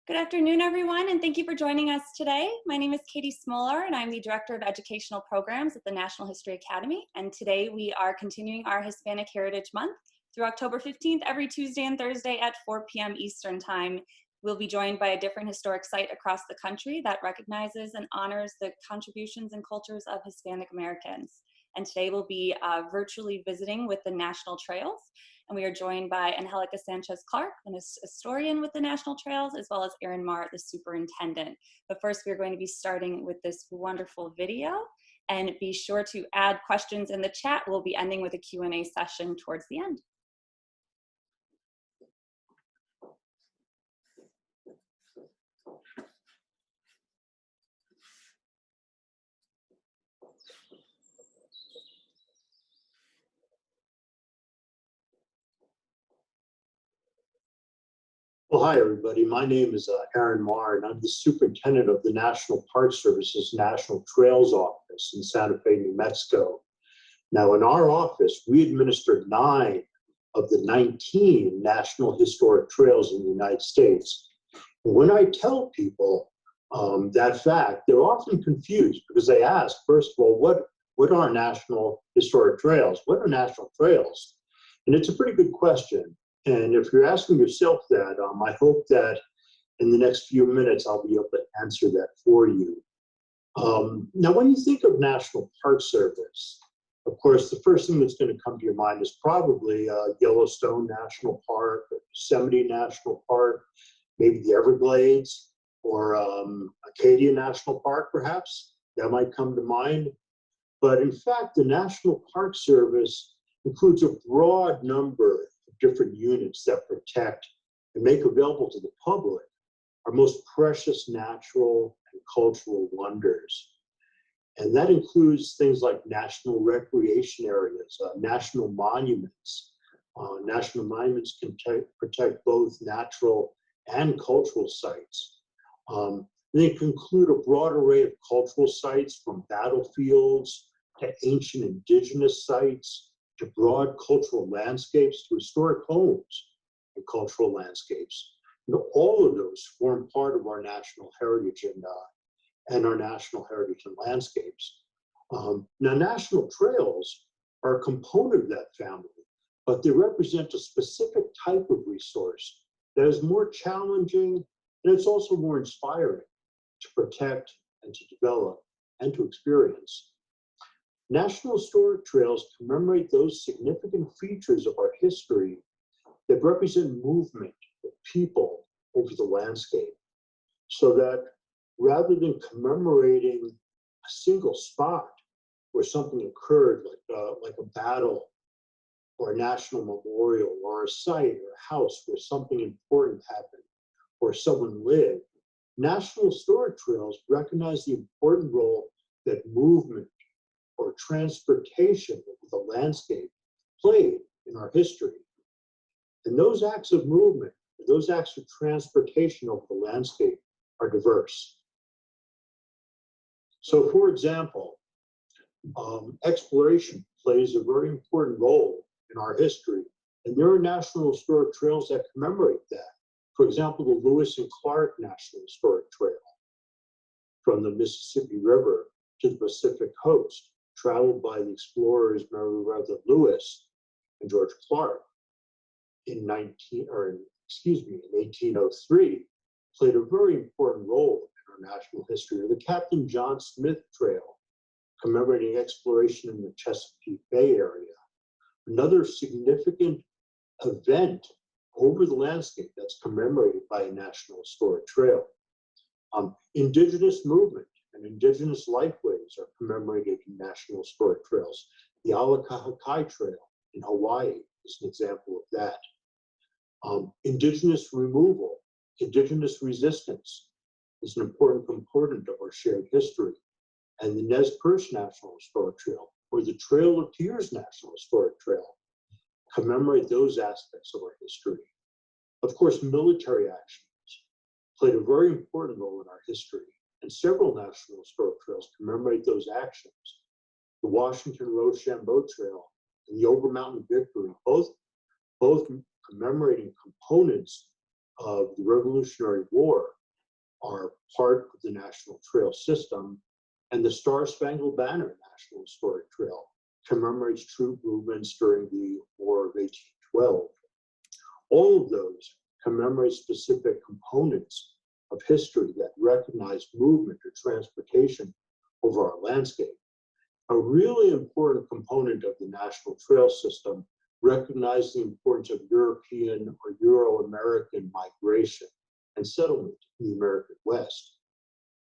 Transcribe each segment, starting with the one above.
Good afternoon, everyone, and thank you for joining us today. My name is Katie Smoller, and I'm the Director of Educational Programs at the National History Academy. And today we are continuing our Hispanic Heritage Month through October 15th, every Tuesday and Thursday at 4 p.m. Eastern Time. We'll be joined by a different historic site across the country that recognizes and honors the contributions and cultures of Hispanic Americans. And today we'll be virtually visiting with the National Trails. And we are joined by Angelica Sanchez-Clark, an historian with the National Trails, as well as Erin Marr, the superintendent. But first, we're going to be starting with this wonderful video. And be sure to add questions in the chat. We'll be ending with a Q&A session towards the end. Well, hi, everybody. My name is Erin Marr, and I'm the superintendent of the National Park Service's National Trails Office in Santa Fe, New Mexico. Now, in our office, we administer 9 of the 19 National Historic Trails in the United States. And when I tell people that fact, they're often confused because they ask, first of all, what are National Historic Trails? What are National Trails? And it's a pretty good question. And if you're asking yourself that, I hope that in the next few minutes, I'll be able to answer that for you. Now, when you think of National Park Service, of course, the first thing that's going to come to your mind is probably Yellowstone National Park, or Yosemite National Park, maybe the Everglades, or Acadia National Park, perhaps. That might come to mind. But in fact, the National Park Service includes a broad number different units that protect and make available to the public our most precious natural and cultural wonders. And that includes things like national recreation areas, national monuments. National monuments can protect both natural and cultural sites. They can include a broad array of cultural sites, from battlefields to ancient indigenous sites, to broad cultural landscapes, to historic homes and cultural landscapes. All of those form part of our national heritage and our national heritage and landscapes. Now, national trails are a component of that family, but they represent a specific type of resource that is more challenging, and it's also more inspiring to protect and to develop and to experience. National Historic Trails commemorate those significant features of our history that represent movement of people over the landscape, so that rather than commemorating a single spot where something occurred, like a battle or a national memorial or a site or a house where something important happened or someone lived, National Historic Trails recognize the important role that movement or transportation of the landscape played in our history. And those acts of movement, those acts of transportation over the landscape are diverse. So, for example, exploration plays a very important role in our history, and there are National Historic Trails that commemorate that. For example, the Lewis and Clark National Historic Trail, from the Mississippi River to the Pacific coast, traveled by the explorers Meriwether Lewis and George Clark in 1803, played a very important role in our national history. Or the Captain John Smith Trail, commemorating exploration in the Chesapeake Bay area. Another significant event over the landscape that's commemorated by a National Historic Trail. Indigenous movement and indigenous lifeways are commemorated in National Historic Trails. The Alakahakai Trail in Hawaii is an example of that. Indigenous removal, indigenous resistance is an important component of our shared history. And the Nez Perce National Historic Trail, or the Trail of Tears National Historic Trail, commemorate those aspects of our history. Of course, military actions played a very important role in our history, and several National Historic Trails commemorate those actions. The Washington Rochambeau Trail and the Overmountain Victory, both commemorating components of the Revolutionary War, are part of the National Trail System, and the Star-Spangled Banner National Historic Trail commemorates troop movements during the War of 1812. All of those commemorate specific components of history that recognize movement or transportation over our landscape. A really important component of the National Trail System recognizes the importance of European or Euro-American migration and settlement in the American West.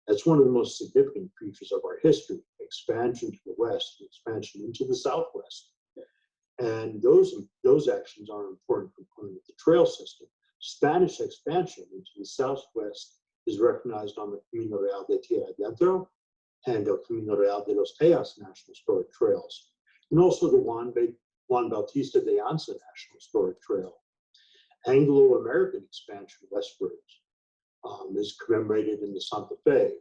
That's one of the most significant features of our history: expansion to the West, expansion into the Southwest. And those actions are an important component of the trail system. Spanish expansion into the Southwest is recognized on the Camino Real de Tierra Adentro and the Camino Real de los Tejas National Historic Trails, and also the Juan Bautista de Anza National Historic Trail. Anglo-American expansion westwards is commemorated in the Santa Fe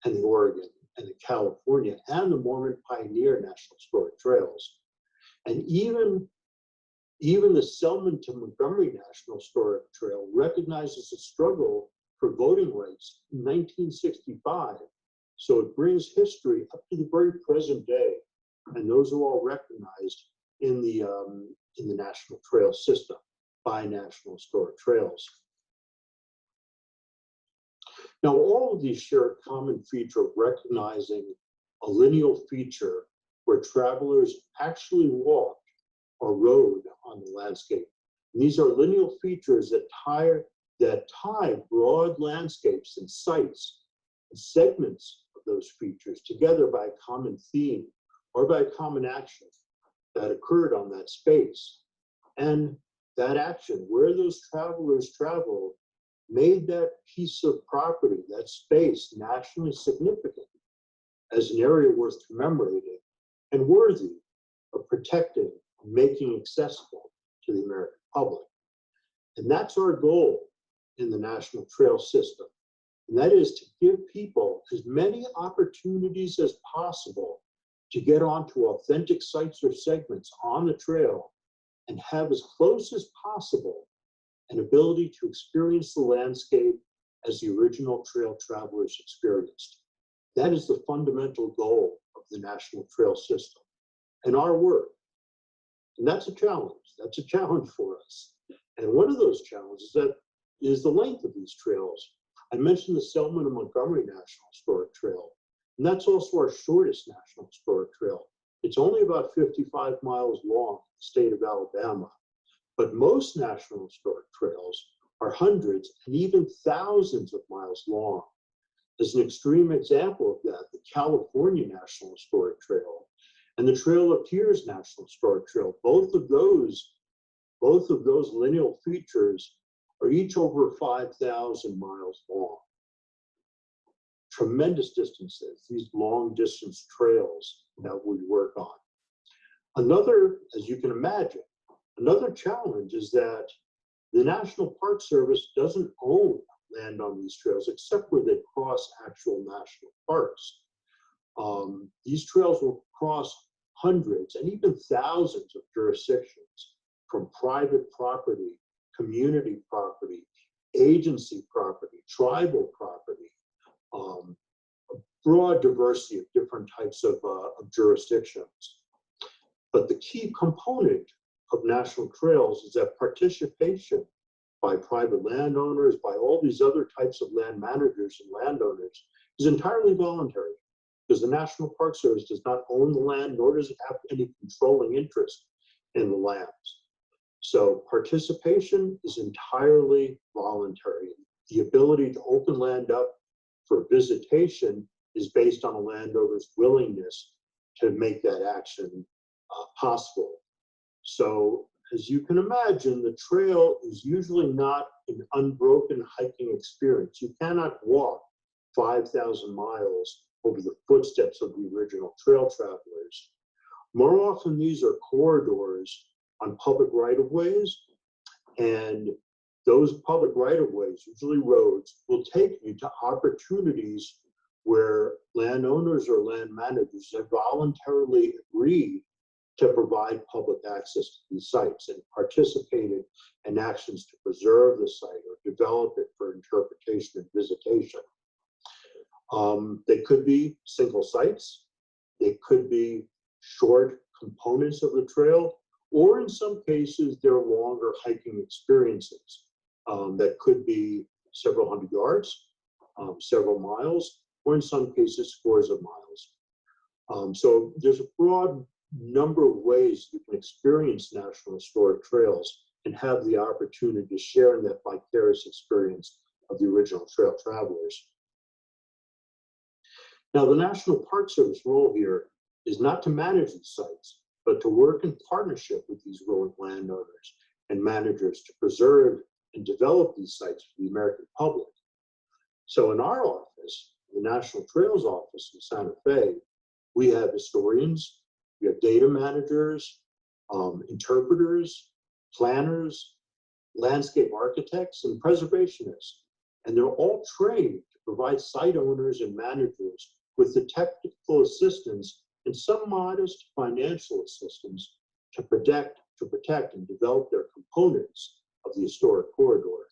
and the Oregon and the California and the Mormon Pioneer National Historic Trails. And even the Selman to Montgomery National Historic Trail recognizes a struggle for voting rights in 1965. So it brings history up to the very present day, and those are all recognized in the National Trail System by National Historic Trails. Now, all of these share a common feature of recognizing a lineal feature where travelers actually walked or rode on the landscape. And these are lineal features that tie broad landscapes and sites and segments of those features together by a common theme or by a common action that occurred on that space. And that action, where those travelers traveled, made that piece of property, that space, nationally significant as an area worth commemorating and worthy of protecting and making accessible to the American public. And that's our goal in the National Trail System. And that is to give people as many opportunities as possible to get onto authentic sites or segments on the trail and have as close as possible an ability to experience the landscape as the original trail travelers experienced. That is the fundamental goal of the National Trail System and our work. And that's a challenge. That's a challenge for us. And one of those challenges is the length of these trails. I mentioned the Selman and Montgomery National Historic Trail, and that's also our shortest National Historic Trail. It's only about 55 miles long in the state of Alabama. But most National Historic Trails are hundreds and even thousands of miles long. As an extreme example of that, the California National Historic Trail and the Trail of Tears National Historic Trail, both of those lineal features are each over 5,000 miles long. Tremendous distances, these long distance trails that we work on. Another, as you can imagine, another challenge is that the National Park Service doesn't own land on these trails except where they cross actual national parks. These trails will cross hundreds and even thousands of jurisdictions, from private property, community property, agency property, tribal property, a broad diversity of different types of jurisdictions. But the key component of national trails is that participation by private landowners, by all these other types of land managers and landowners, is entirely voluntary, because the National Park Service does not own the land, nor does it have any controlling interest in the lands. So participation is entirely voluntary. The ability to open land up for visitation is based on a landowner's willingness to make that action possible. So as you can imagine, the trail is usually not an unbroken hiking experience. You cannot walk 5,000 miles over the footsteps of the original trail travelers. More often, these are corridors on public right-of-ways, and those public right-of-ways, usually roads, will take you to opportunities where landowners or land managers have voluntarily agreed to provide public access to these sites and participated in actions to preserve the site or develop it for their interpretation and visitation. They could be single sites, they could be short components of the trail, or in some cases, they're longer hiking experiences that could be several hundred yards, several miles, or in some cases, scores of miles. So there's a broad number of ways you can experience National Historic Trails and have the opportunity to share in that vicarious experience of the original trail travelers. Now, the National Park Service role here is not to manage these sites, but to work in partnership with these willing landowners and managers to preserve and develop these sites for the American public. So in our office, the National Trails Office in Santa Fe, we have historians, we have data managers, interpreters, planners, landscape architects, and preservationists. And they're all trained to provide site owners and managers with the technical assistance and some modest financial assistance to protect and develop their components of the historic corridor.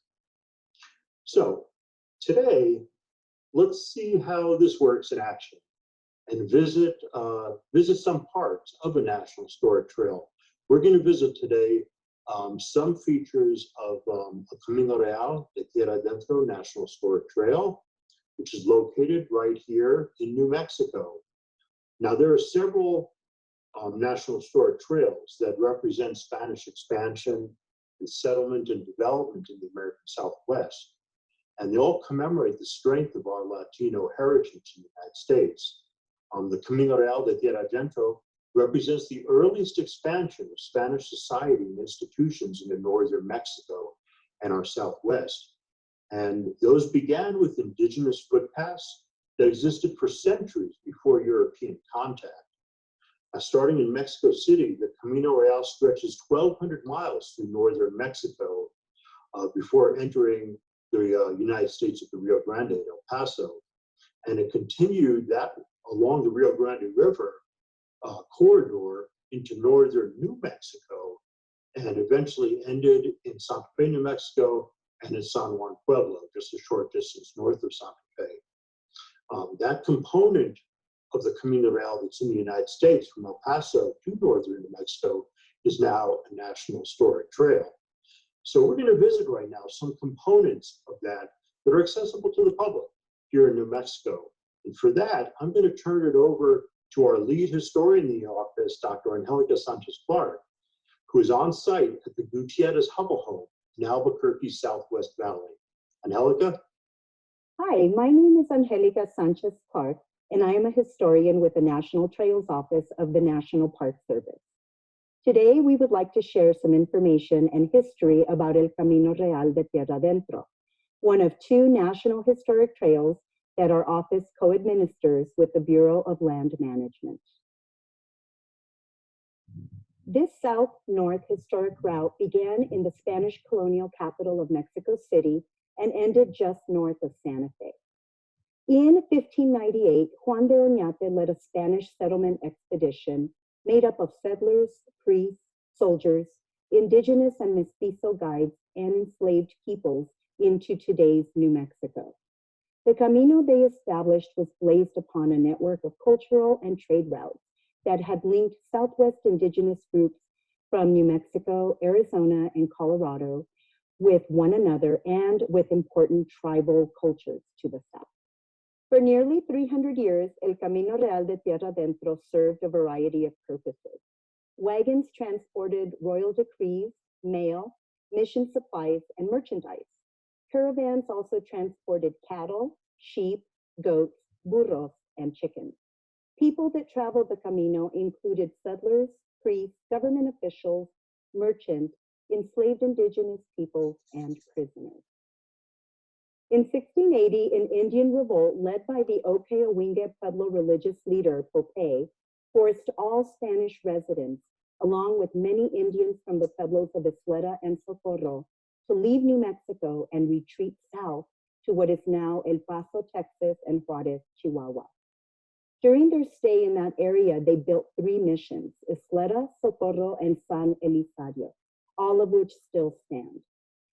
So today, let's see how this works in action and visit some parts of a National Historic Trail. We're going to visit today some features of the Camino Real de Tierra Adentro National Historic Trail, which is located right here in New Mexico. Now, there are several National Historic Trails that represent Spanish expansion and settlement and development in the American Southwest. And they all commemorate the strength of our Latino heritage in the United States. The Camino Real de Tierra Adentro represents the earliest expansion of Spanish society and institutions into northern Mexico and our Southwest. And those began with indigenous footpaths that existed for centuries before European contact. Starting in Mexico City, the Camino Real stretches 1,200 miles through northern Mexico before entering the United States at the Rio Grande at El Paso. And it continued that along the Rio Grande River corridor into northern New Mexico and eventually ended in Santa Fe, New Mexico, and in San Juan Pueblo, just a short distance north of Santa Fe. That component of the Camino Real that's in the United States from El Paso to northern New Mexico is now a National Historic Trail. So we're going to visit right now some components of that that are accessible to the public here in New Mexico. And for that, I'm going to turn it over to our lead historian in the office, Dr. Angelica Sanchez-Clark, who is on site at the Gutierrez Hubble Home in Albuquerque's Southwest Valley. Angelica? Hi, my name is Angelica Sanchez-Clark, and I am a historian with the National Trails Office of the National Park Service. Today, we would like to share some information and history about El Camino Real de Tierra Adentro, one of two National Historic Trails that our office co-administers with the Bureau of Land Management. This south-north historic route began in the Spanish colonial capital of Mexico City and ended just north of Santa Fe. In 1598, Juan de Oñate led a Spanish settlement expedition made up of settlers, priests, soldiers, indigenous and mestizo guides, and enslaved peoples into today's New Mexico. The Camino they established was based upon a network of cultural and trade routes that had linked Southwest indigenous groups from New Mexico, Arizona, and Colorado with one another and with important tribal cultures to the south. For nearly 300 years, El Camino Real de Tierra Adentro served a variety of purposes. Wagons transported royal decrees, mail, mission supplies, and merchandise. Caravans also transported cattle, sheep, goats, burros, and chickens. People that traveled the Camino included settlers, priests, government officials, merchants, enslaved indigenous peoples, and prisoners. In 1680, an Indian revolt led by the Ope-Owinge Pueblo religious leader, Pope, forced all Spanish residents, along with many Indians from the pueblos of Isleta and Socorro, to leave New Mexico and retreat south to what is now El Paso, Texas, and Juarez, Chihuahua. During their stay in that area, they built 3 missions, Isleta, Socorro, and San Elizario, all of which still stand.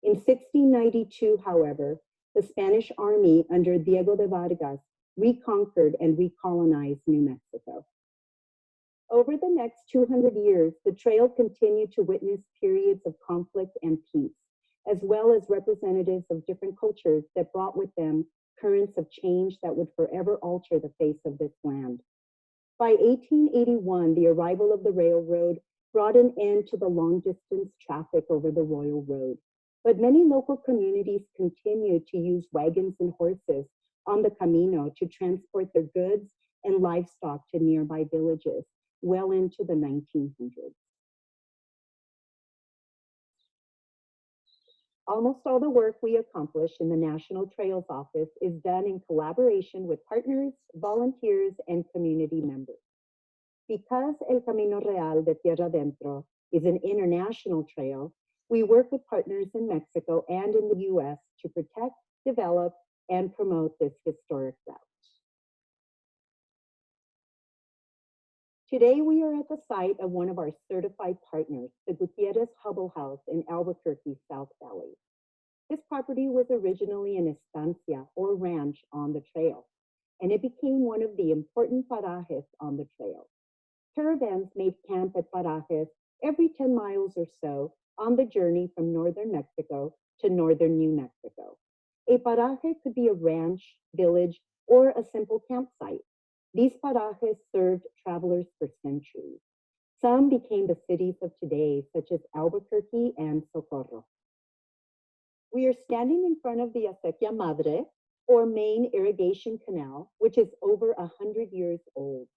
In 1692, however, the Spanish army under Diego de Vargas reconquered and recolonized New Mexico. Over the next 200 years, the trail continued to witness periods of conflict and peace, as well as representatives of different cultures that brought with them currents of change that would forever alter the face of this land. By 1881, the arrival of the railroad brought an end to the long-distance traffic over the Royal Road, but many local communities continued to use wagons and horses on the Camino to transport their goods and livestock to nearby villages well into the 1900s. Almost all the work we accomplish in the National Trails Office is done in collaboration with partners, volunteers, and community members. Because El Camino Real de Tierra Adentro is an international trail, we work with partners in Mexico and in the US to protect, develop, and promote this historic route. Today, we are at the site of one of our certified partners, the Gutierrez Hubble House in Albuquerque, South Valley. This property was originally an estancia or ranch on the trail, and it became one of the important parajes on the trail. Caravans made camp at parajes every 10 miles or so on the journey from northern Mexico to northern New Mexico. A paraje could be a ranch, village, or a simple campsite. These parajes served travelers for centuries. Some became the cities of today, such as Albuquerque and Socorro. We are standing in front of the Acequia Madre, or main irrigation canal, which is over 100 years old.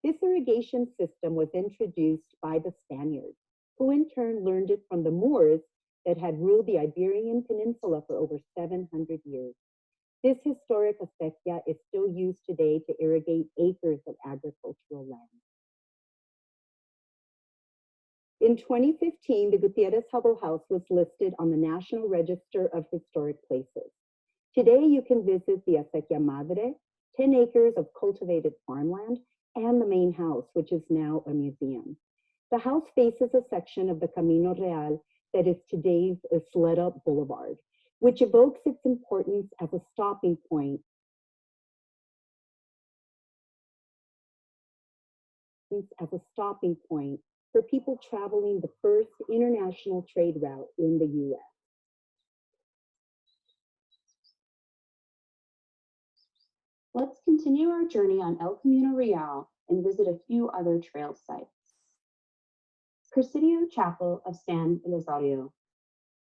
This irrigation system was introduced by the Spaniards, who in turn learned it from the Moors that had ruled the Iberian Peninsula for over 700 years. This historic acequia is still used today to irrigate acres of agricultural land. In 2015, the Gutierrez Hubble House was listed on the National Register of Historic Places. Today, you can visit the Acequia Madre, 10 acres of cultivated farmland, and the main house, which is now a museum. The house faces a section of the Camino Real that is today's Isleta Boulevard, which evokes its importance as a stopping point for people traveling the first international trade route in the US. Let's continue our journey on El Camino Real and visit a few other trail sites. Presidio Chapel of San Elizario.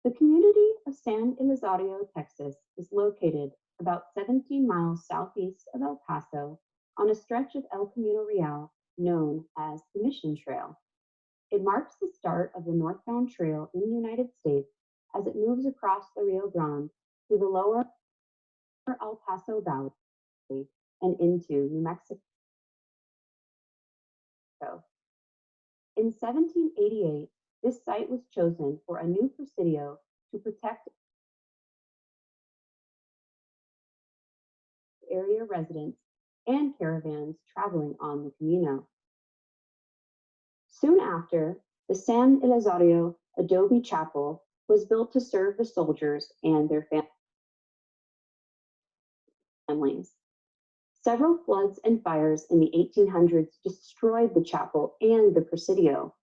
The community of San Elizario, Texas, is located about 17 miles southeast of El Paso on a stretch of El Camino Real known as the Mission Trail. It marks the start of the northbound trail in the United States as it moves across the Rio Grande through the lower El Paso Valley and into New Mexico. In 1788, this site was chosen for a new presidio to protect area residents and caravans traveling on the Camino. Soon after, the San Elizario Adobe Chapel was built to serve the soldiers and their families. Several floods and fires in the 1800s destroyed the chapel and the presidio.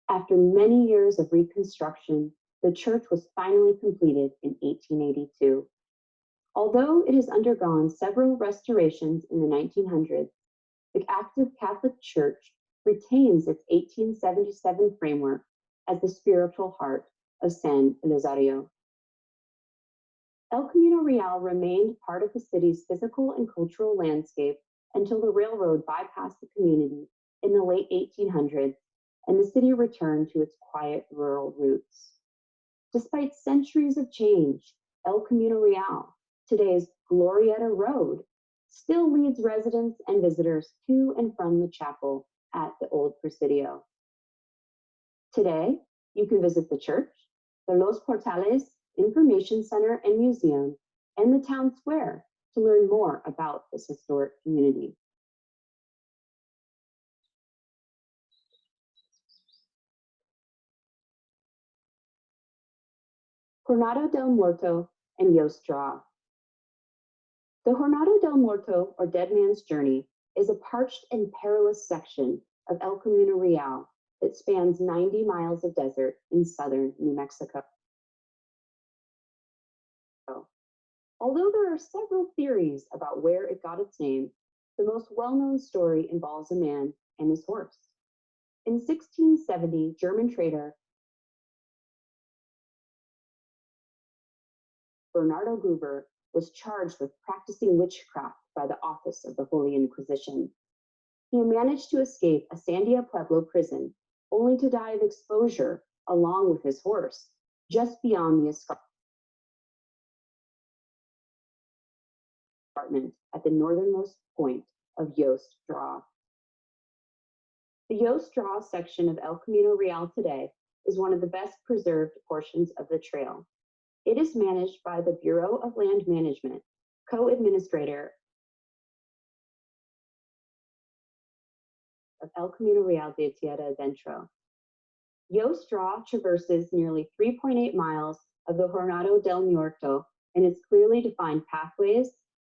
After many years of reconstruction, the church was finally completed in 1882. Although it has undergone several restorations in the 1900s, the active Catholic Church retains its 1877 framework as the spiritual heart of San Elizario. El Camino Real remained part of the city's physical and cultural landscape until the railroad bypassed the community in the late 1800s and the city returned to its quiet rural roots. Despite centuries of change, El Camino Real, today's Glorieta Road, still leads residents and visitors to and from the chapel at the old Presidio. Today, you can visit the church, the Los Portales Information Center and Museum, and the town square to learn more about this historic community. Coronado del Muerto and Yostra. The Jornada del Muerto, or Dead Man's Journey, is a parched and perilous section of El Camino Real that spans 90 miles of desert in southern New Mexico. Although there are several theories about where it got its name, the most well-known story involves a man and his horse. In 1670, German trader Bernardo Gruber was charged with practicing witchcraft by the Office of the Holy Inquisition. He managed to escape a Sandia Pueblo prison, only to die of exposure along with his horse, just beyond the escarpment at the northernmost point of Yost Draw. The Yost Draw section of El Camino Real today is one of the best preserved portions of the trail. It is managed by the Bureau of Land Management, co-administrator of El Camino Real de Tierra Adentro. Yost Draw traverses nearly 3.8 miles of the Jornada del Muerto and its clearly defined pathways,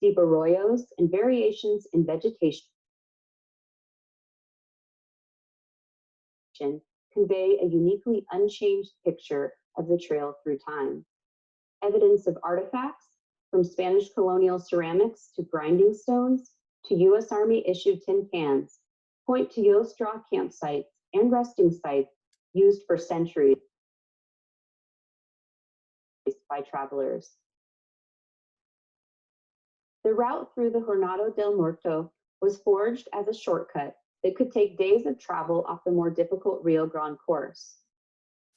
deep arroyos, and variations in vegetation convey a uniquely unchanged picture of the trail through time. Evidence of artifacts, from Spanish colonial ceramics to grinding stones to U.S. Army-issued tin cans, point to Yost Draw campsites and resting sites used for centuries by travelers. The route through the Jornada del Muerto was forged as a shortcut that could take days of travel off the more difficult Rio Grande course.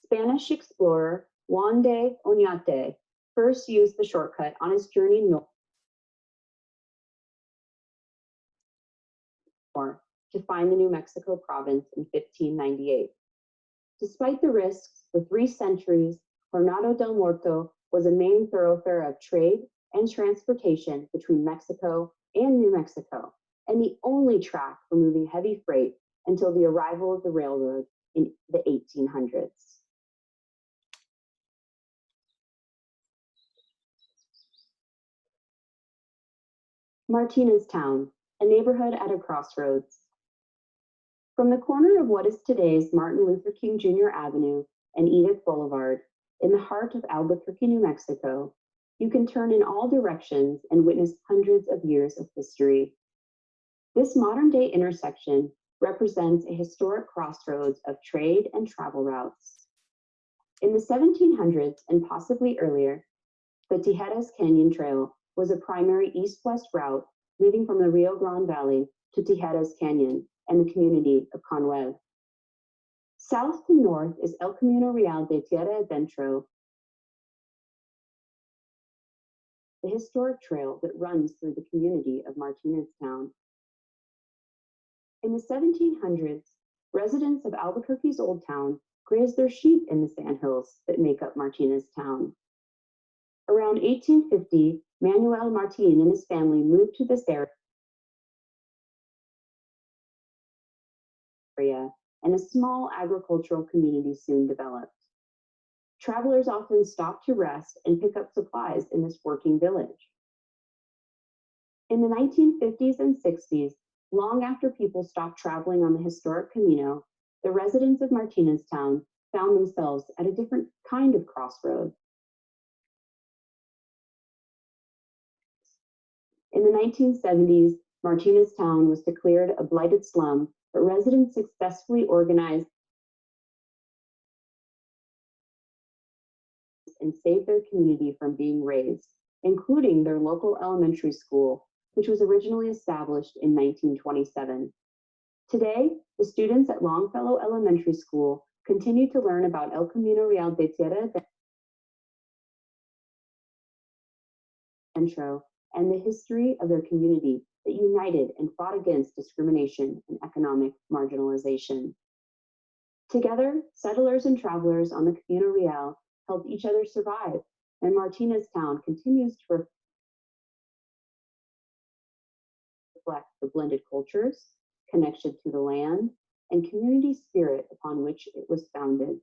Spanish explorer Juan de Oñate first used the shortcut on his journey north to find the New Mexico province in 1598. Despite the risks, for 3 centuries, Jornada del Muerto was a main thoroughfare of trade and transportation between Mexico and New Mexico, and the only track for moving heavy freight until the arrival of the railroad in the 1800s. Martinez Town, a neighborhood at a crossroads. From the corner of what is today's Martin Luther King Jr. Avenue and Edith Boulevard, in the heart of Albuquerque, New Mexico, you can turn in all directions and witness hundreds of years of history. This modern-day intersection represents a historic crossroads of trade and travel routes. In the 1700s and possibly earlier, the Tijeras Canyon Trail was a primary east-west route leading from the Rio Grande Valley to Tijeras Canyon and the community of Conway. South to north is El Camino Real de Tierra Adentro, the historic trail that runs through the community of Martinez Town. In the 1700s, residents of Albuquerque's Old Town grazed their sheep in the sandhills that make up Martinez Town. Around 1850, Manuel Martin and his family moved to this area, and a small agricultural community soon developed. Travelers often stopped to rest and pick up supplies in this working village. In the 1950s and 60s, long after people stopped traveling on the historic Camino, the residents of Martinez Town found themselves at a different kind of crossroad. In the 1970s, Martinez Town was declared a blighted slum, but residents successfully organized and saved their community from being razed, including their local elementary school, which was originally established in 1927. Today, the students at Longfellow Elementary School continue to learn about El Camino Real de Tierra Adentro and the history of their community that united and fought against discrimination and economic marginalization. Together, settlers and travelers on the Camino Real helped each other survive, and Martinez Town continues to reflect the blended cultures, connection to the land, and community spirit upon which it was founded.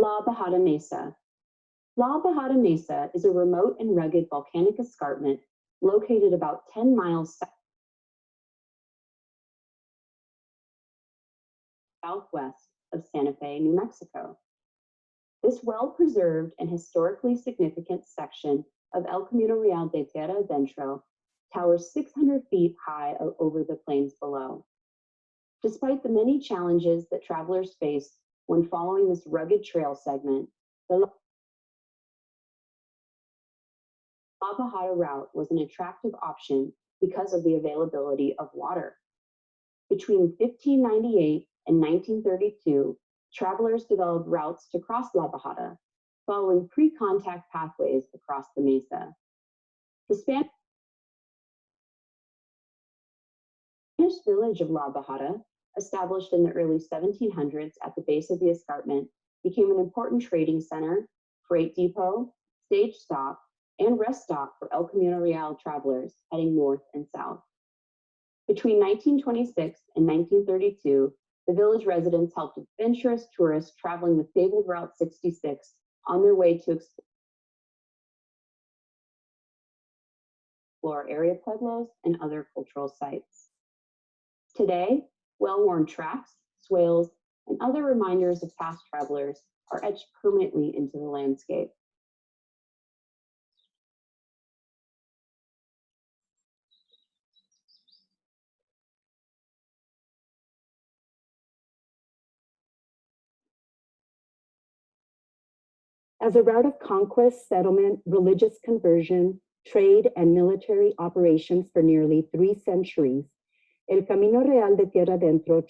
La Bajada Mesa. La Bajada Mesa is a remote and rugged volcanic escarpment located about 10 miles southwest of Santa Fe, New Mexico. This well-preserved and historically significant section of El Camino Real de Tierra Adentro towers 600 feet high over the plains below. Despite the many challenges that travelers face when following this rugged trail segment, the La Bajada route was an attractive option because of the availability of water. Between 1598 and 1932, travelers developed routes to cross La Bajada, following pre-contact pathways across the mesa. The Spanish village of La Bajada, established in the early 1700s at the base of the escarpment, became an important trading center, freight depot, stage stop, and rest stop for El Camino Real travelers heading north and south. Between 1926 and 1932, the village residents helped adventurous tourists traveling the fabled Route 66 on their way to explore area pueblos and other cultural sites. Today, well-worn tracks, swales, and other reminders of past travelers are etched permanently into the landscape. As a route of conquest, settlement, religious conversion, trade, and military operations for nearly 3 centuries, El Camino Real de Tierra Adentro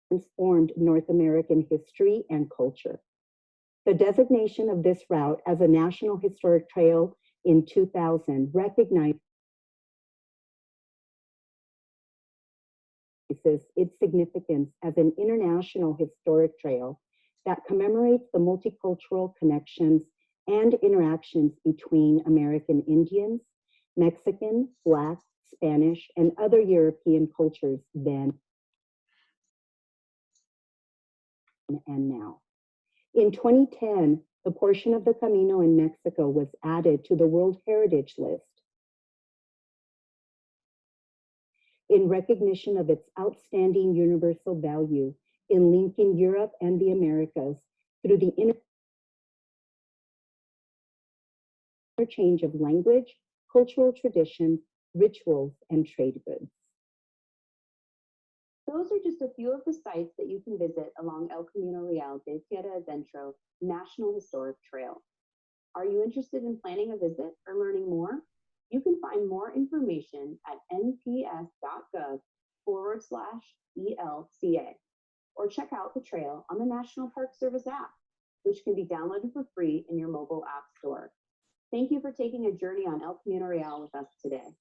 transformed North American history and culture. The designation of this route as a National Historic Trail in 2000 recognizes its significance as an international historic trail that commemorates the multicultural connections and interactions between American Indians, Mexican, Black, Spanish, and other European cultures then and now. In 2010, the portion of the Camino in Mexico was added to the World Heritage List in recognition of its outstanding universal value in linking Europe and the Americas through the interchange of language, cultural traditions, rituals, and trade goods. Those are just a few of the sites that you can visit along El Camino Real de Tierra Adentro National Historic Trail. Are you interested in planning a visit or learning more? You can find more information at nps.gov/ELCA, or check out the trail on the National Park Service app, which can be downloaded for free in your mobile app store. Thank you for taking a journey on El Camino Real with us today.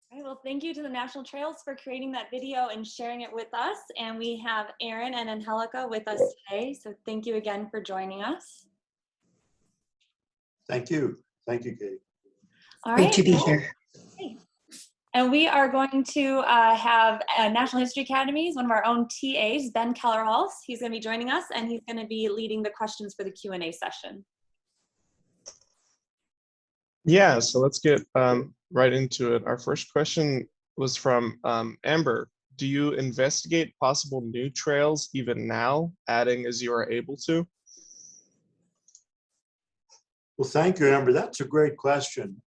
All right, well, thank you to the National Trails for creating that video and sharing it with us. And we have Aaron and Angelica with us today. So thank you again for joining us. Thank you. Thank you, Katie. All right. Great to be here. Okay. And we are going to have National History Academies, one of our own TAs, Ben Keller-Halls. He's going to be joining us, and he's going to be leading the questions for the Q&A session. Yeah, so let's get right into it. Our first question was from Amber. Do you investigate possible new trails even now, adding as you are able to? Well, thank you, Amber. That's a great question.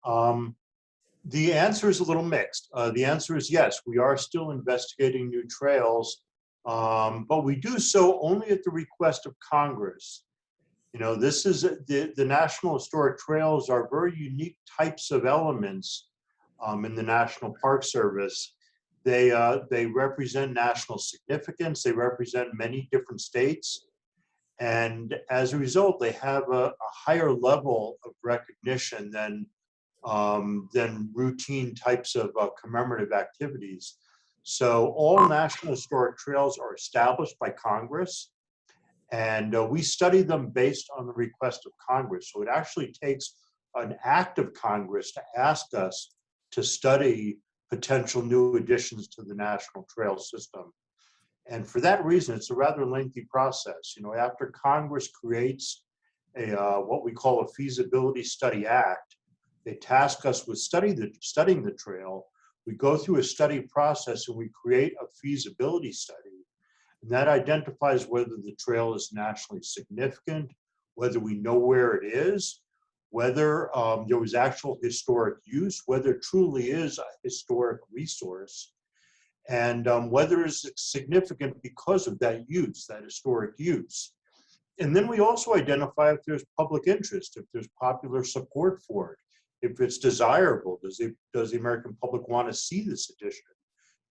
The answer is a little mixed. The answer is yes, we are still investigating new trails, but we do so only at the request of Congress. You know, this is the National Historic Trails are very unique types of elements in the National Park Service. They represent national significance. They represent many different states. And as a result, they have a higher level of recognition than routine types of commemorative activities. So all National Historic Trails are established by Congress, and we study them based on the request of Congress. So it actually takes an act of Congress to ask us to study potential new additions to the national trail system. And for that reason, it's a rather lengthy process. You know, after Congress creates a what we call a feasibility study act, they task us with studying the trail. We go through a study process and we create a feasibility study. And that identifies whether the trail is nationally significant, whether we know where it is, whether there was actual historic use, whether it truly is a historic resource, and whether it's significant because of that use, that historic use. And then we also identify if there's public interest, if there's popular support for it, if it's desirable. Does the American public want to see this addition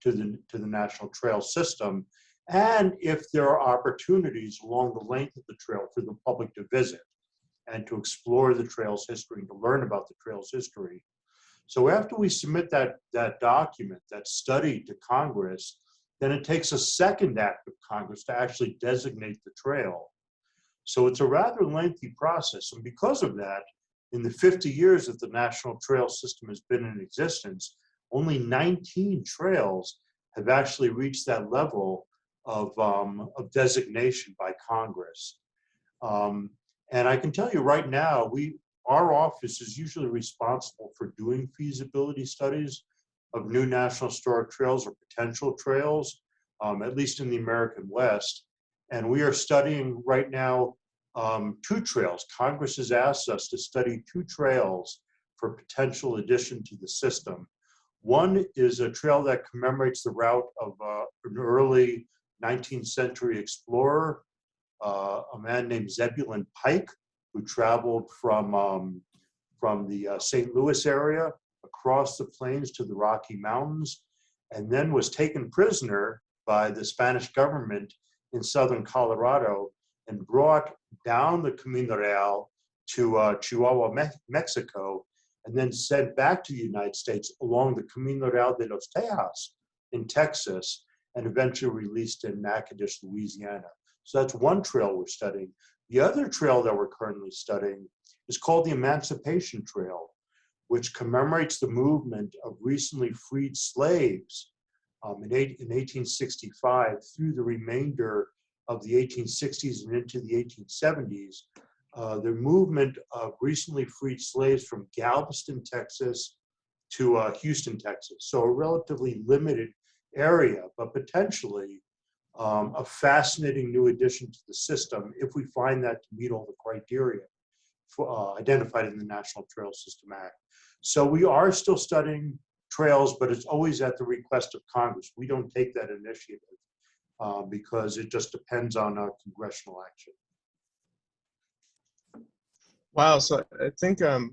to the national trail system? And if there are opportunities along the length of the trail for the public to visit and to explore the trail's history and to learn about the trail's history. So after we submit that document, that study to Congress, then it takes a second act of Congress to actually designate the trail. So it's a rather lengthy process. And because of that, in the 50 years that the National Trail System has been in existence, only 19 trails have actually reached that level of designation by Congress. And I can tell you right now, our office is usually responsible for doing feasibility studies of new national historic trails or potential trails, at least in the American West. And we are studying right now 2 trails. Congress has asked us to study 2 trails for potential addition to the system. One is a trail that commemorates the route of an early 19th century explorer, a man named Zebulon Pike, who traveled from the St. Louis area across the plains to the Rocky Mountains, and then was taken prisoner by the Spanish government in southern Colorado and brought down the Camino Real to Chihuahua, Mexico, and then sent back to the United States along the Camino Real de los Tejas in Texas, and eventually released in Natchitoches, Louisiana. So that's one trail we're studying. The other trail that we're currently studying is called the Emancipation Trail, which commemorates the movement of recently freed slaves in 1865 through the remainder of the 1860s and into the 1870s. The movement of recently freed slaves from Galveston, Texas to Houston, Texas. So a relatively limited area, but potentially a fascinating new addition to the system if we find that to meet all the criteria identified in the National Trail System Act. So we are still studying trails, but it's always at the request of Congress. We don't take that initiative because it just depends on congressional action. Wow, so I think a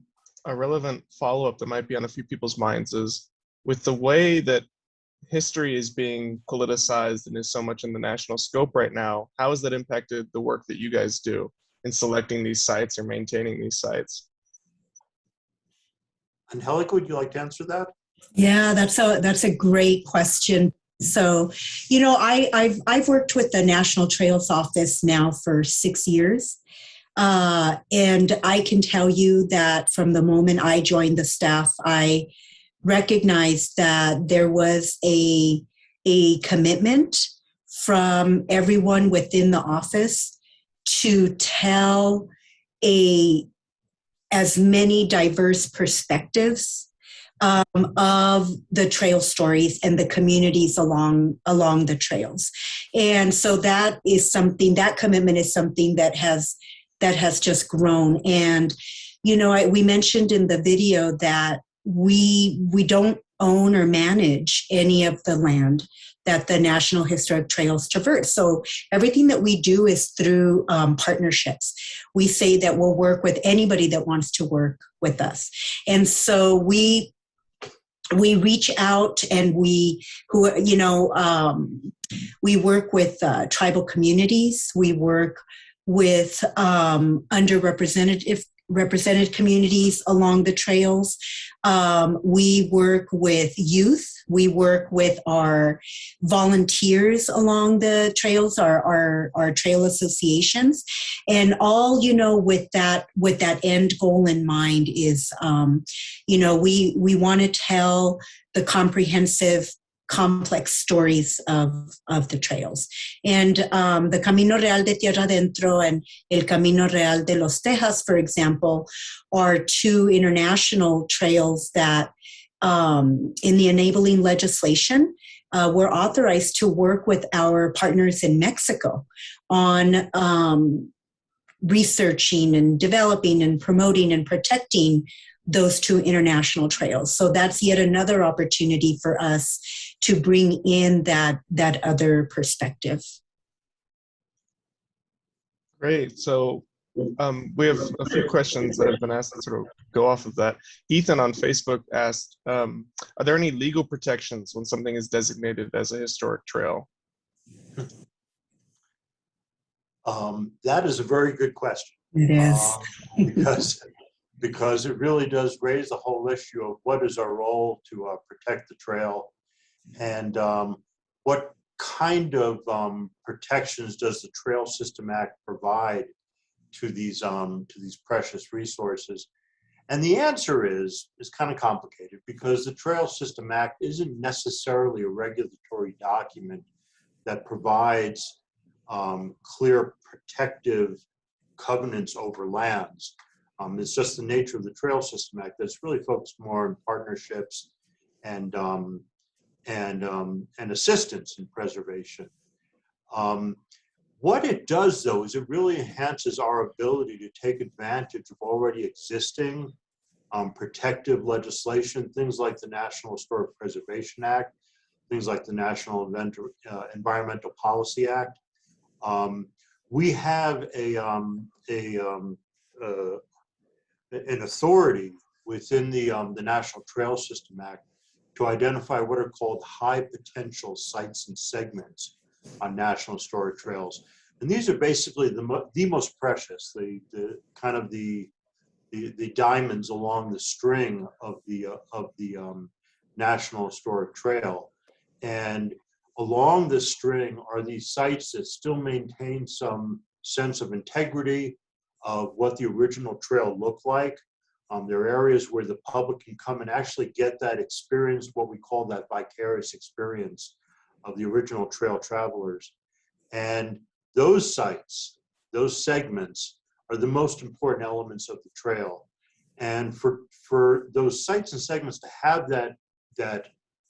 relevant follow-up that might be on a few people's minds is, with the way that history is being politicized and is so much in the national scope right now, how has that impacted the work that you guys do in selecting these sites or maintaining these sites? Angelica, would you like to answer that? Yeah, that's a great question. So, you know, I've worked with the National Trails Office now for 6 years. And I can tell you that from the moment I joined the staff, I recognized that there was a commitment from everyone within the office to tell as many diverse perspectives of the trail stories and the communities along the trails. And so that commitment is something that has just grown. And, you know, we mentioned in the video that we don't own or manage any of the land that the National Historic Trails traverse. So everything that we do is through partnerships. We say that we'll work with anybody that wants to work with us. And so we reach out and we work with tribal communities. We work with underrepresented represented communities along the trails. We work with youth. We work with our volunteers along the trails, our trail associations, and all, with that end goal in mind is, we want to tell the comprehensive, complex stories of the trails. And the Camino Real de Tierra Adentro and El Camino Real de los Tejas, for example, are two international trails that in the enabling legislation, we're authorized to work with our partners in Mexico on researching and developing and promoting and protecting those two international trails. So that's yet another opportunity for us to bring in that other perspective. Great. So we have a few questions that have been asked that sort of go off of that. Ethan on Facebook asked, are there any legal protections when something is designated as a historic trail? That is a very good question. It is. Because it really does raise the whole issue of what is our role to protect the trail, and what kind of protections does the Trail System Act provide to these precious resources? And the answer is kind of complicated, because the Trail System Act isn't necessarily a regulatory document that provides clear protective covenants over lands. It's just the nature of the Trail System Act that's really focused more on partnerships and assistance in preservation. What it does, though, is it really enhances our ability to take advantage of already existing protective legislation, things like the National Historic Preservation Act, things like the National Environmental Policy Act. We have an authority within the National Trail System Act to identify what are called high potential sites and segments on national historic trails. And these are basically the most precious, the kind of the diamonds along the string of the National Historic Trail. And along this string are these sites that still maintain some sense of integrity of what the original trail looked like. There are areas where the public can come and actually get that experience, what we call that vicarious experience of the original trail travelers. And those sites, those segments, are the most important elements of the trail. And for those sites and segments to have that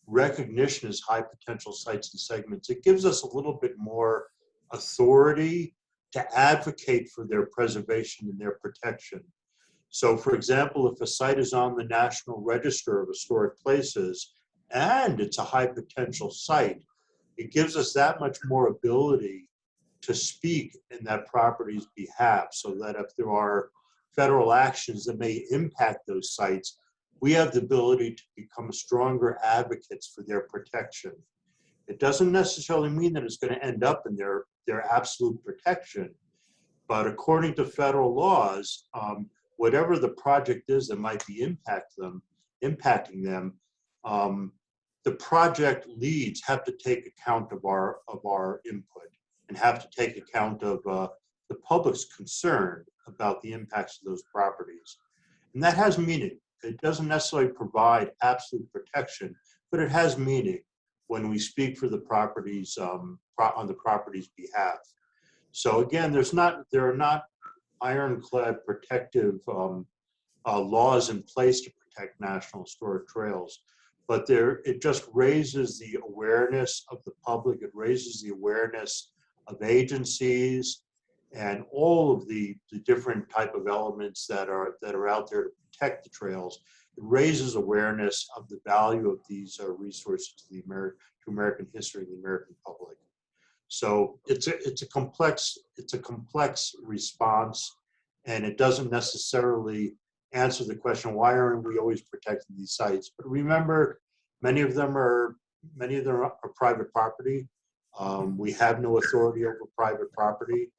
recognition as high potential sites and segments, it gives us a little bit more authority to advocate for their preservation and their protection. So, for example, if a site is on the National Register of Historic Places and it's a high potential site, it gives us that much more ability to speak in that property's behalf, so that if there are federal actions that may impact those sites, we have the ability to become stronger advocates for their protection. It doesn't necessarily mean that it's going to end up in their absolute protection, but according to federal laws, whatever the project is that might be impacting them, the project leads have to take account of our input and have to take account of the public's concern about the impacts of those properties. And that has meaning. It doesn't necessarily provide absolute protection, but it has meaning when we speak for the properties on the property's behalf. So again, there are not ironclad protective laws in place to protect national historic trails, but it just raises the awareness of the public. It raises the awareness of agencies and all of the different type of elements that are out there to protect the trails. It raises awareness of the value of these resources to American history and the American public. So it's a complex response, and it doesn't necessarily answer the question, why aren't we always protecting these sites? But remember, many of them are private property. We have no authority over private property.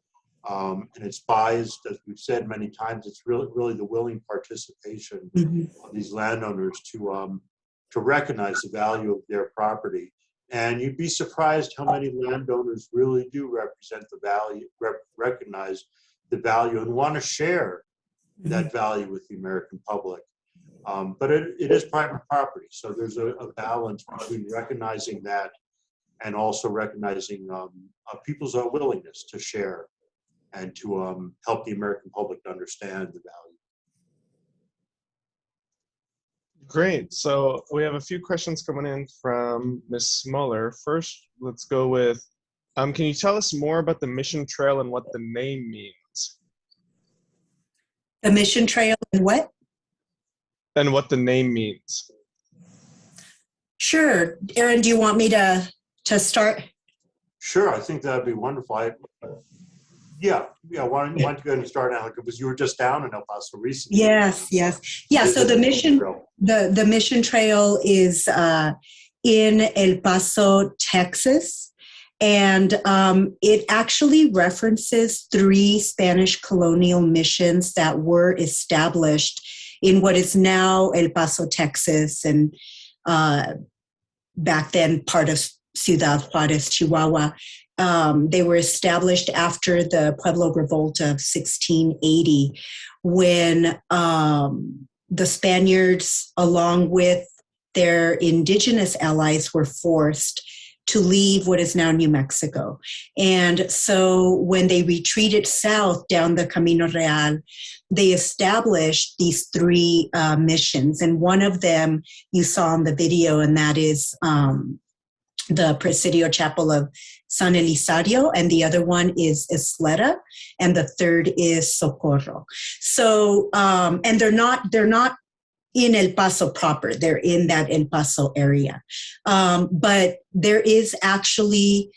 And it's by, as we've said many times, it's really the willing participation of these landowners to recognize the value of their property. And you'd be surprised how many landowners really do represent the value, recognize the value, and want to share that value with the American public. But it is private property, so there's a balance between recognizing that and also recognizing people's willingness to share and to help the American public to understand the value. Great. So we have a few questions coming in from Ms. Smuller. First, let's go with, can you tell us more about the Mission Trail and what the name means? The Mission Trail and what? And what the name means. Sure. Aaron, do you want me to start? Sure, I think that'd be wonderful. Yeah. Why don't you go ahead and start, Alec, because you were just down in El Paso recently. Yes. Yeah, so the mission, the Mission Trail is in El Paso, Texas. And it actually references 3 Spanish colonial missions that were established in what is now El Paso, Texas, and back then part of Ciudad Juarez, Chihuahua. They were established after the Pueblo Revolt of 1680, when the Spaniards, along with their indigenous allies, were forced to leave what is now New Mexico. And so when they retreated south down the Camino Real, they established these 3 missions. And one of them you saw in the video, and that is the Presidio Chapel of San Elizario, and the other one is Isleta, and the third is Socorro. So, and they're not in El Paso proper, they're in that El Paso area. But there is actually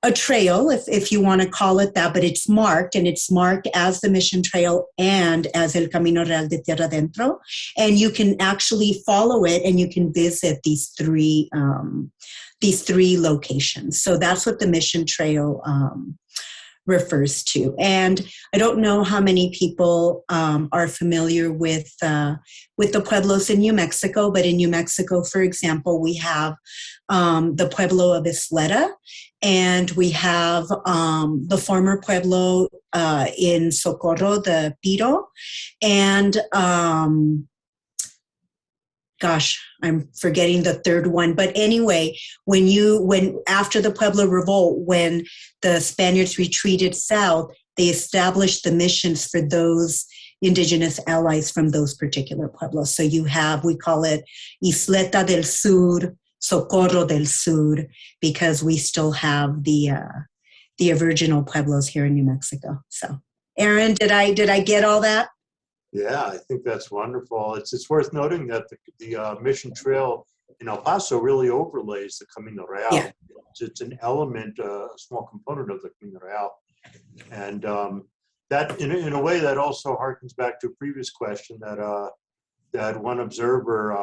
a trail, if you want to call it that, but it's marked, and it's marked as the Mission Trail and as El Camino Real de Tierra Adentro. And you can actually follow it, and you can visit these 3 locations. So that's what the Mission Trail refers to. And I don't know how many people are familiar with the pueblos in New Mexico, but in New Mexico, for example, we have the Pueblo of Isleta, and we have the former Pueblo in Socorro, the Piro, and gosh, I'm forgetting the third one. But anyway, when after the Pueblo Revolt, when the Spaniards retreated south, they established the missions for those indigenous allies from those particular pueblos. So you have, we call it Isleta del Sur, Socorro del Sur, because we still have the original pueblos here in New Mexico. So, Aaron, did I get all that? Yeah, I think that's wonderful. It's worth noting that the Mission Trail in El Paso really overlays the Camino Real. Yeah. It's an element, a small component of the Camino Real. And that, in a way, that also harkens back to a previous question that one observer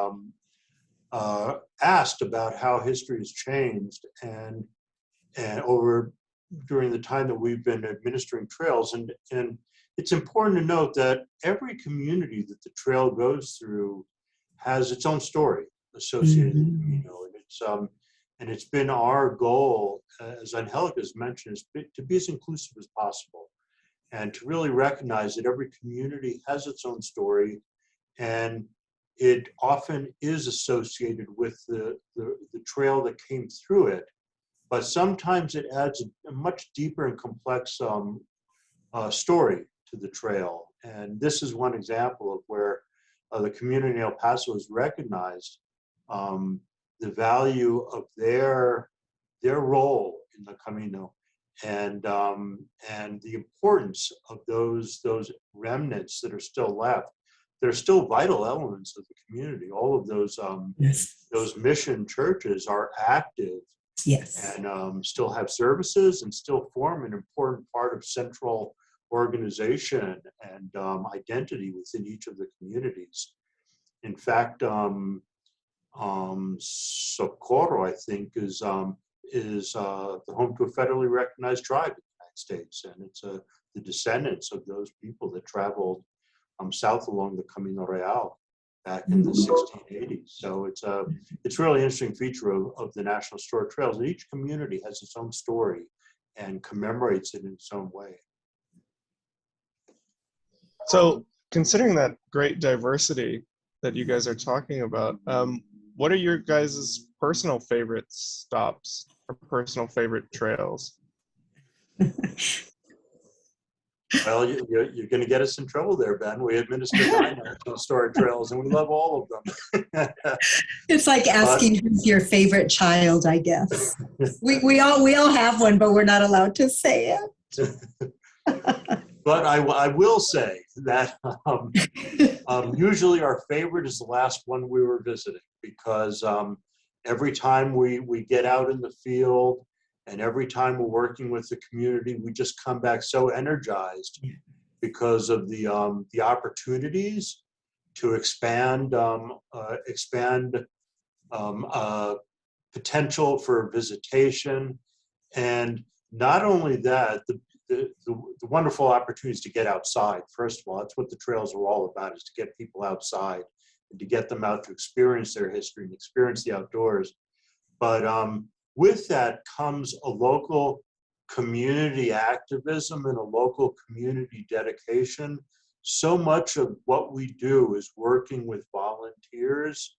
asked about how history has changed and over during the time that we've been administering trails. And it's important to note that every community that the trail goes through has its own story associated with the Camino. And it's been our goal, as Angelica has mentioned, is to be as inclusive as possible and to really recognize that every community has its own story, and it often is associated with the trail that came through it. But sometimes it adds a much deeper and complex story to the trail. And this is one example of where the community in El Paso has recognized the value of their role in the Camino, and the importance of those remnants that are still left. They're still vital elements of the community. All of those those mission churches are active, yes, and still have services and still form an important part of central organization and identity within each of the communities. In fact, Socorro, I think, is the home to a federally recognized tribe in the United States, and it's the descendants of those people that traveled south along the Camino Real back in the 1680s. So it's really interesting feature of the National Historic Trails. And each community has its own story and commemorates it in its own way. So considering that great diversity that you guys are talking about, what are your guys' personal favorite stops or personal favorite trails? Well, you're going to get us in trouble there, Ben. We administer 9 national historic trails, and we love all of them. It's like asking who's your favorite child, I guess. We all have one, but we're not allowed to say it. But I will say that usually our favorite is the last one we were visiting, because every time we get out in the field and every time we're working with the community, we just come back so energized because of the opportunities to expand potential for visitation, and not only that, the wonderful opportunities to get outside. First of all, that's what the trails are all about, is to get people outside and to get them out to experience their history and experience the outdoors. But with that comes a local community activism and a local community dedication. So much of what we do is working with volunteers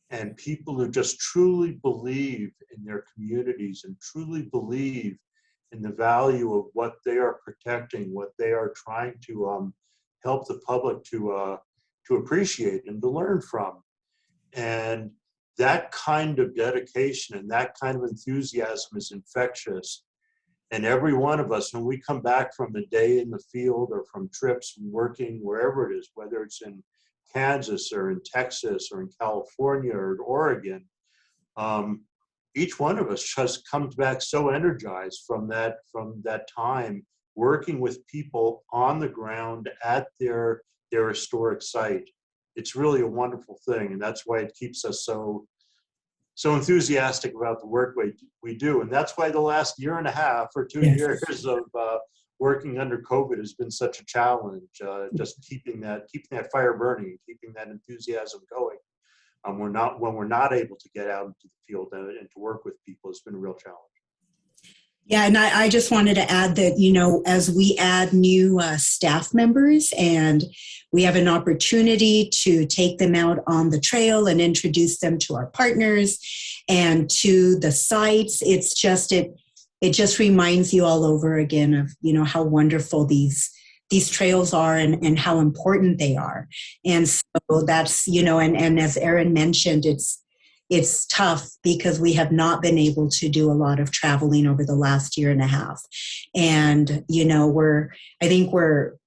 and people who just truly believe in their communities and truly believe in the value of what they are protecting, what they are trying to help the public to appreciate and to learn from. And that kind of dedication and that kind of enthusiasm is infectious. And every one of us, when we come back from a day in the field or from trips and working wherever it is, whether it's in Kansas or in Texas or in California or in Oregon, each one of us just comes back so energized from that time working with people on the ground at their historic site. It's really a wonderful thing, and that's why it keeps us so enthusiastic about the work we do. And that's why the last year and a half or 2 years of working under COVID has been such a challenge, just keeping that fire burning, keeping that enthusiasm going. When we're not able to get out into the field and to work with people, it's been a real challenge. Yeah, and I just wanted to add that, as we add new staff members and we have an opportunity to take them out on the trail and introduce them to our partners and to the sites, it just reminds you all over again of, how wonderful these trails are and how important they are. And so that's, and as Erin mentioned, it's tough because we have not been able to do a lot of traveling over the last year and a half. And,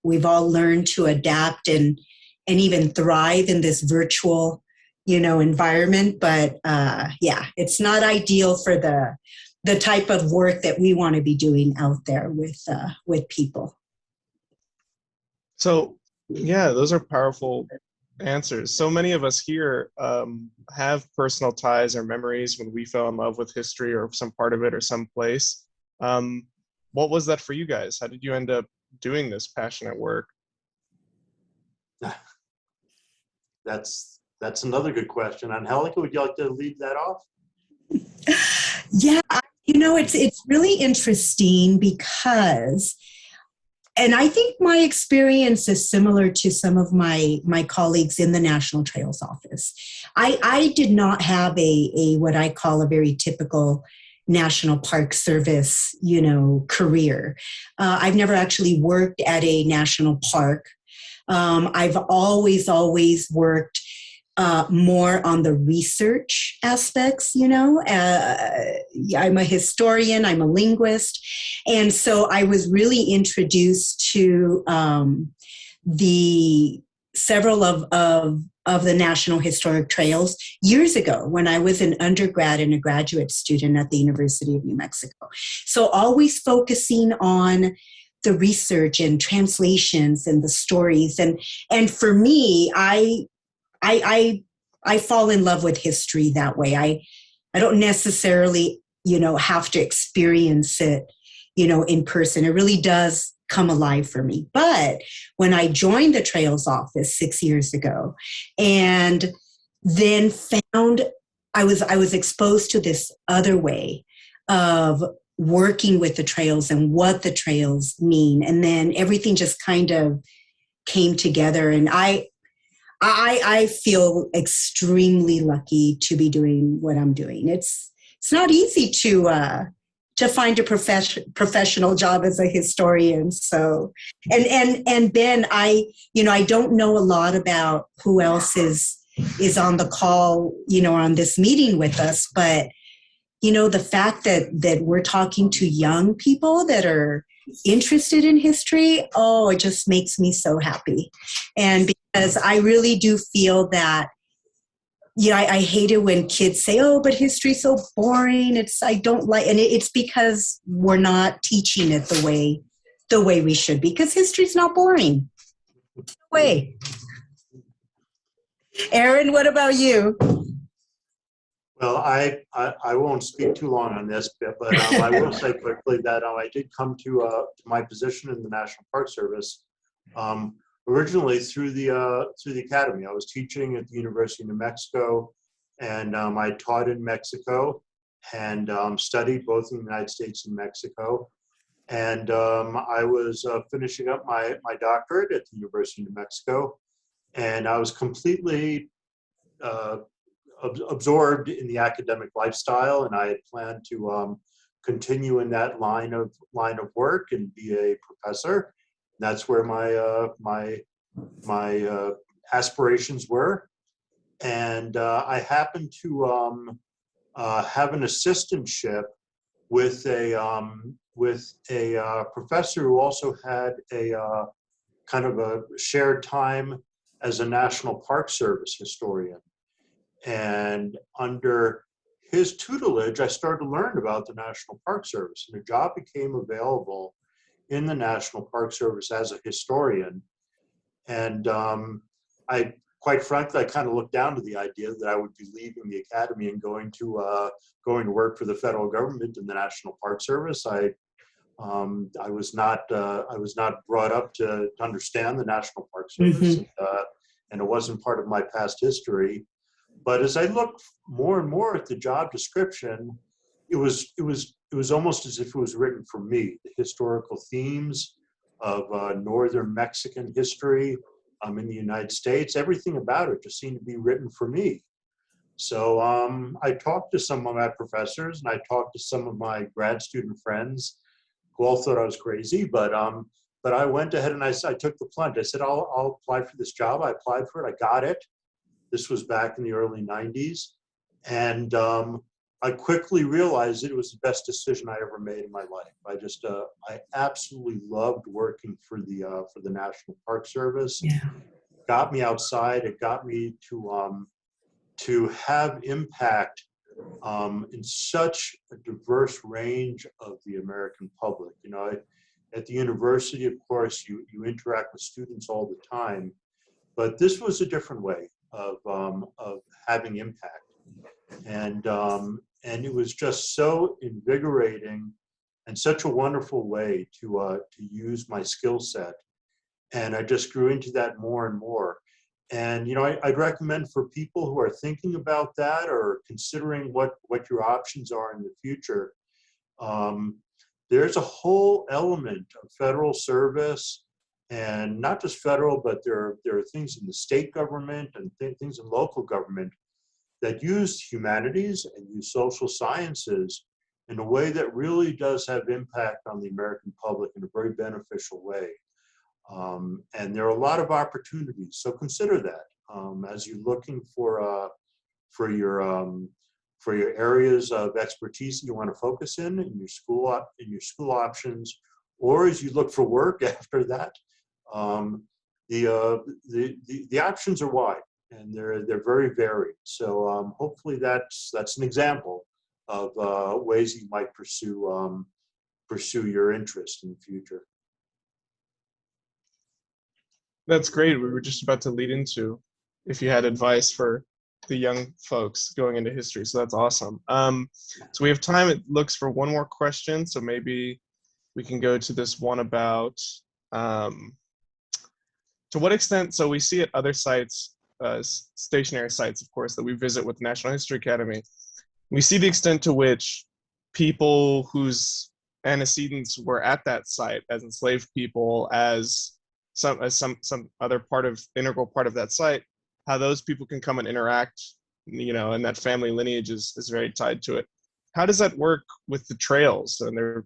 we've all learned to adapt and even thrive in this virtual, environment. But it's not ideal for the type of work that we want to be doing out there with people. So, yeah, those are powerful answers. So many of us here have personal ties or memories when we fell in love with history or some part of it or some place. What was that for you guys? How did you end up doing this passionate work? That's another good question. Angelica, would you like to lead that off? Yeah, it's really interesting because, and I think my experience is similar to some of my colleagues in the National Trails Office. I did not have a what I call a very typical National Park Service, career. I've never actually worked at a national park. I've always worked more on the research aspects, I'm a historian, I'm a linguist. And so I was really introduced to the several of the National Historic Trails years ago when I was an undergrad and a graduate student at the University of New Mexico. So always focusing on the research and translations and the stories. And for me, I fall in love with history that way. I don't necessarily, have to experience it, in person. It really does come alive for me. But when I joined the Trails office 6 years ago, and then found I was exposed to this other way of working with the trails and what the trails mean, and then everything just kind of came together. And I feel extremely lucky to be doing what I'm doing. It's not easy to find a professional job as a historian. So, and Ben, I don't know a lot about who else is on the call, on this meeting with us, but the fact that we're talking to young people that are interested in history, it just makes me so happy. And because I really do feel that, I hate it when kids say, but history's so boring. I don't like, and it's because we're not teaching it the way we should be, because history's not boring. No way. Aaron, what about you? Well, I won't speak too long on this, but I will say quickly that I did come to my position in the National Park Service originally through the academy. I was teaching at the University of New Mexico, and I taught in Mexico and studied both in the United States and Mexico. And I was finishing up my doctorate at the University of New Mexico, and I was completely absorbed in the academic lifestyle, and I had planned to continue in that line of work and be a professor. That's where my aspirations were, and I happened to have an assistantship with a professor who also had a kind of a shared time as a National Park Service historian. And under his tutelage, I started to learn about the National Park Service, and a job became available in the National Park Service as a historian. And I, quite frankly, I kind of looked down to the idea that I would be leaving the academy and going to work for the federal government in the National Park Service. I was not brought up to understand the National Park Service, and it wasn't part of my past history. But as I looked more and more at the job description, it was almost as if it was written for me. The historical themes of northern Mexican history in the United States, everything about it just seemed to be written for me. So I talked to some of my professors, and I talked to some of my grad student friends who all thought I was crazy, but I went ahead and I took the plunge. I said, I'll apply for this job. I applied for it. I got it. This was back in the early 90s. And I quickly realized that it was the best decision I ever made in my life. I absolutely loved working for the National Park Service. Yeah. It got me outside. It got me to have impact in such a diverse range of the American public. At the university, of course, you interact with students all the time, but this was a different way of having impact, and it was just so invigorating and such a wonderful way to use my skill set, and I just grew into that more and more. And I'd recommend for people who are thinking about that or considering what your options are in the future. There's a whole element of federal service, and not just federal, but there are things in the state government and things in local government that use humanities and use social sciences in a way that really does have impact on the American public in a very beneficial way. And there are a lot of opportunities, so consider that as you're looking for your areas of expertise that you want to focus in your school options, or as you look for work after that. The options are wide, and they're very varied. So hopefully that's an example of ways you might pursue your interest in the future. That's great. We were just about to lead into if you had advice for the young folks going into history. So that's awesome. So we have time. It looks for one more question. So maybe we can go to this one about to what extent, so we see at other sites, stationary sites, of course, that we visit with the National History Academy, we see the extent to which people whose antecedents were at that site as enslaved people, as some other integral part of that site, how those people can come and interact, and that family lineage is very tied to it. How does that work with the trails? And they're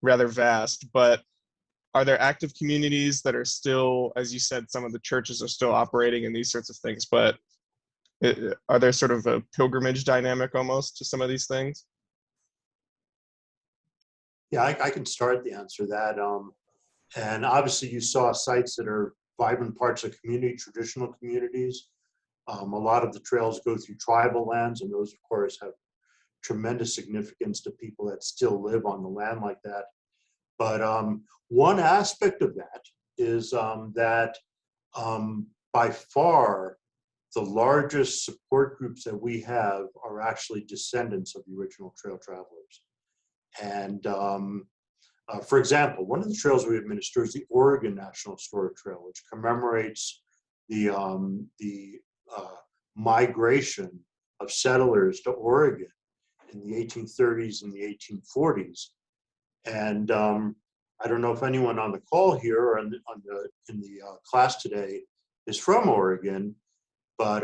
rather vast, but are there active communities that are still, as you said, some of the churches are still operating in these sorts of things, but are there sort of a pilgrimage dynamic almost to some of these things? Yeah, I can start the answer to that. And obviously you saw sites that are vibrant parts of community, traditional communities. A lot of the trails go through tribal lands, and those, of course, have tremendous significance to people that still live on the land like that. But one aspect of that is that by far the largest support groups that we have are actually descendants of the original trail travelers. And for example, one of the trails we administer is the Oregon National Historic Trail, which commemorates the migration of settlers to Oregon in the 1830s and the 1840s. And I don't know if anyone on the call here or in the class today is from Oregon, but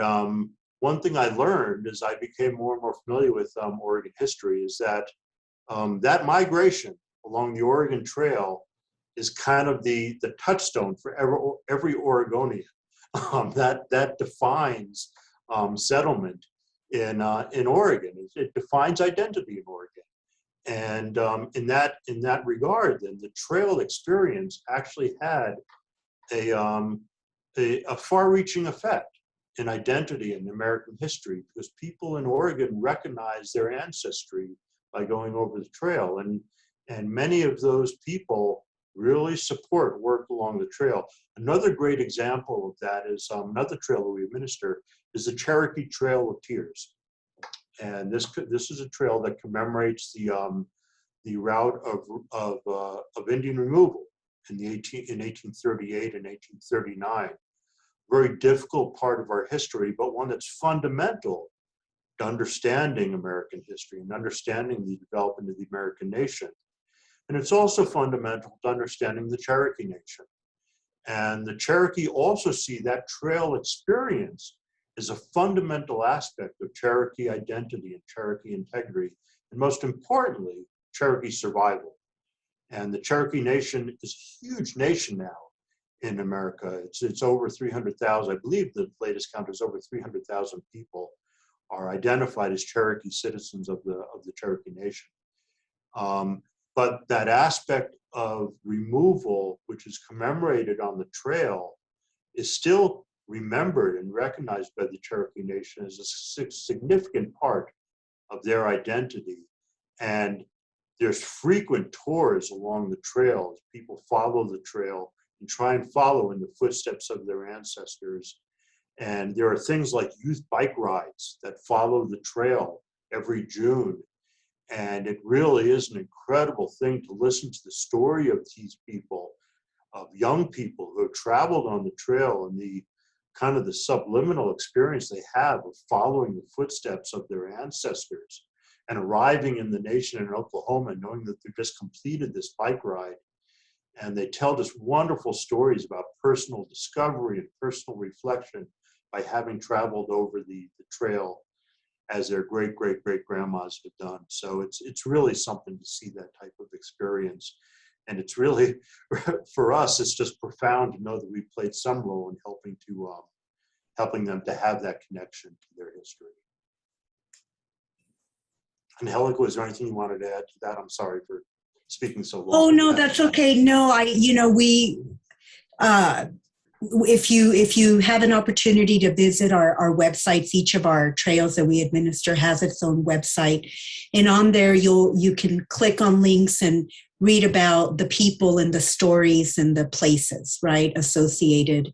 one thing I learned as I became more and more familiar with Oregon history is that that migration along the Oregon Trail is kind of the touchstone for every Oregonian. That defines settlement in Oregon. It defines identity in Oregon. And in that regard, then the trail experience actually had a far-reaching effect in identity in American history, because people in Oregon recognize their ancestry by going over the trail, and many of those people really support work along the trail. Another great example of that is another trail that we administer is the Cherokee Trail of Tears. And this is a trail that commemorates the route of Indian removal in 1838 and 1839. Very difficult part of our history, but one that's fundamental to understanding American history and understanding the development of the American nation. And it's also fundamental to understanding the Cherokee Nation. And the Cherokee also see that trail experience as a fundamental aspect of Cherokee identity and Cherokee integrity, and most importantly, Cherokee survival. And the Cherokee Nation is a huge nation now in America. It's over 300,000. I believe the latest count is over 300,000 people are identified as Cherokee citizens of the Cherokee Nation. But that aspect of removal, which is commemorated on the trail, is still remembered and recognized by the Cherokee Nation as a significant part of their identity. And there's frequent tours along the trail as people follow the trail and try and follow in the footsteps of their ancestors. And there are things like youth bike rides that follow the trail every June. And it really is an incredible thing to listen to the story of these people, of young people who have traveled on the trail, and the kind of the subliminal experience they have of following the footsteps of their ancestors and arriving in the nation in Oklahoma, knowing that they've just completed this bike ride. And they tell just wonderful stories about personal discovery and personal reflection by having traveled over the trail as their great-great-great-grandmas have done. So it's really something to see that type of experience. And it's really, for us, it's just profound to know that we played some role in helping them to have that connection to their history. And Helica, is there anything you wanted to add to that? I'm sorry for speaking so long. Oh, no, that's okay. No, if you have an opportunity to visit our websites, each of our trails that we administer has its own website. And on there, you can click on links and read about the people and the stories and the places, right, associated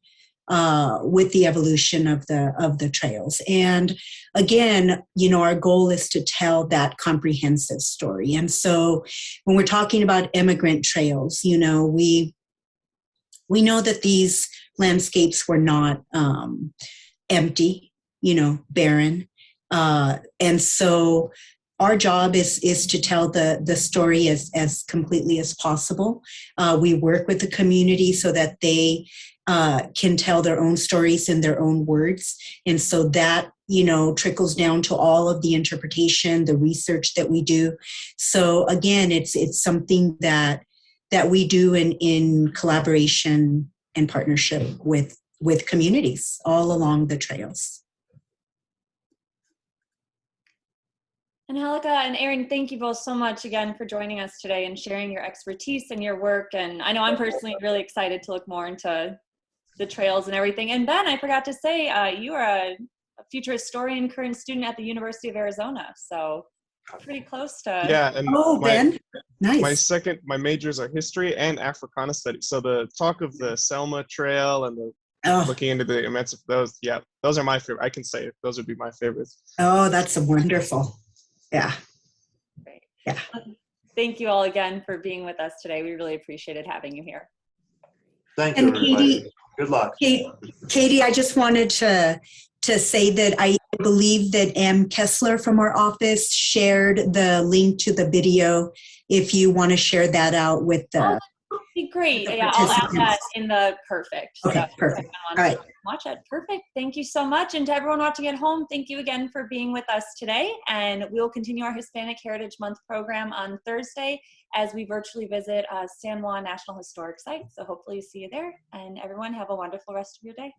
with the evolution of the trails. And again, our goal is to tell that comprehensive story. And so when we're talking about immigrant trails, we know that these landscapes were not empty, barren. And so our job is to tell the story as completely as possible. We work with the community so that they can tell their own stories in their own words. And so that, trickles down to all of the interpretation, the research that we do. So again, it's something that we do in collaboration and partnership with communities all along the trails. Angelica and Erin, thank you both so much again for joining us today and sharing your expertise and your work. And I know I'm personally really excited to look more into the trails and everything. And Ben, I forgot to say, you are a future historian, current student at the University of Arizona. So pretty close to. Yeah, and Ben, nice. my majors are history and Africana studies. So the talk of the Selma Trail and the looking into the immense, those are my favorite. I can say those would be my favorites. Oh, that's wonderful. Yeah. Great. Yeah. Thank you all again for being with us today. We really appreciated having you here. Thank you, everybody. Good luck. Katie, I just wanted to say that I believe that M. Kessler from our office shared the link to the video. If you want to share that out with the. That would be great. Yeah, I'll add that in the perfect. Okay, So perfect. All right. Watch it. Perfect. Thank you so much. And to everyone watching at home, thank you again for being with us today. And we'll continue our Hispanic Heritage Month program on Thursday as we virtually visit San Juan National Historic Site. So hopefully see you there. And everyone have a wonderful rest of your day.